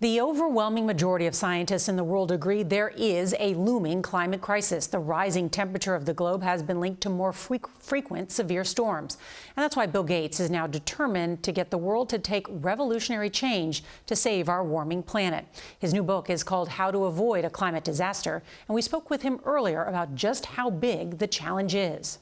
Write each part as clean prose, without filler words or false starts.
The overwhelming majority of scientists in the world agree there is a looming climate crisis. The rising temperature of the globe has been linked to more frequent severe storms. And that's why Bill Gates is now determined to get the world to take revolutionary change to save our warming planet. His new book is called How to Avoid a Climate Disaster. And we spoke with him earlier about just how big the challenge is.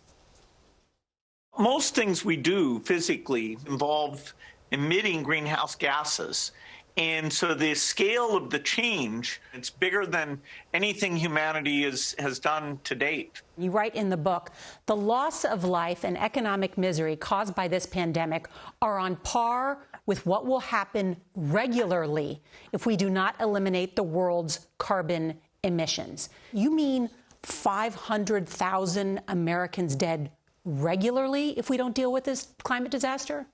Most things we do physically involve emitting greenhouse gases. And so the scale of the change, it's bigger than anything humanity has done to date. You write in the book, the loss of life and economic misery caused by this pandemic are on par with what will happen regularly if we do not eliminate the world's carbon emissions. You mean 500,000 Americans dead regularly if we don't deal with this climate disaster?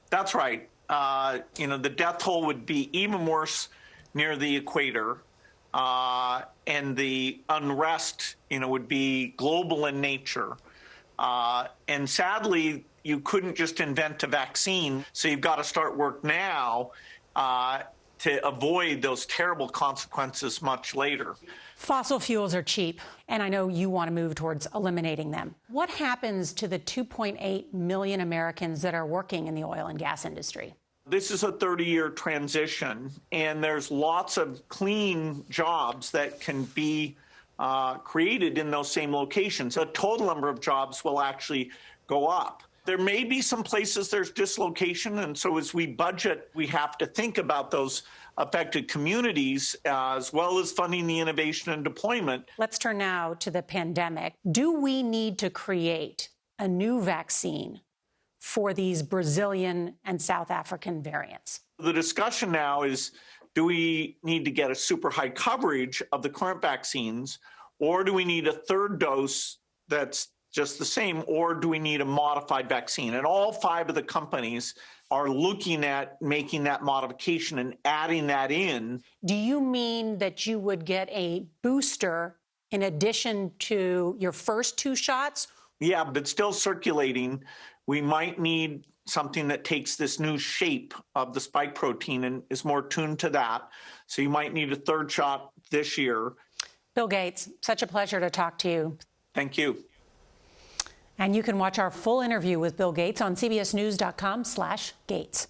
That's right. The death toll would be even worse near the equator, and the unrest, would be global in nature. And sadly, you couldn't just invent a vaccine, so you've got to start work now to avoid those terrible consequences much later. Fossil fuels are cheap, and I know you want to move towards eliminating them. What happens to the 2.8 million Americans that are working in the oil and gas industry? This is a 30-year transition, and there's lots of clean jobs that can be created in those same locations. The total number of jobs will actually go up. There may be some places there's dislocation, and so as we budget, we have to think about those affected communities as well as funding the innovation and deployment. Let's turn now to the pandemic. Do we need to create a new vaccine for these Brazilian and South African variants? The discussion now is, do we need to get a super high coverage of the current vaccines, or do we need a third dose that's just the same, or do we need a modified vaccine? And all 5 of the companies are looking at making that modification and adding that in. Do you mean that you would get a booster in addition to your first 2 shots? Yeah, but still circulating. We might need something that takes this new shape of the spike protein and is more tuned to that. So you might need a third shot this year. Bill Gates, such a pleasure to talk to you. Thank you. And you can watch our full interview with Bill Gates on cbsnews.com/Gates.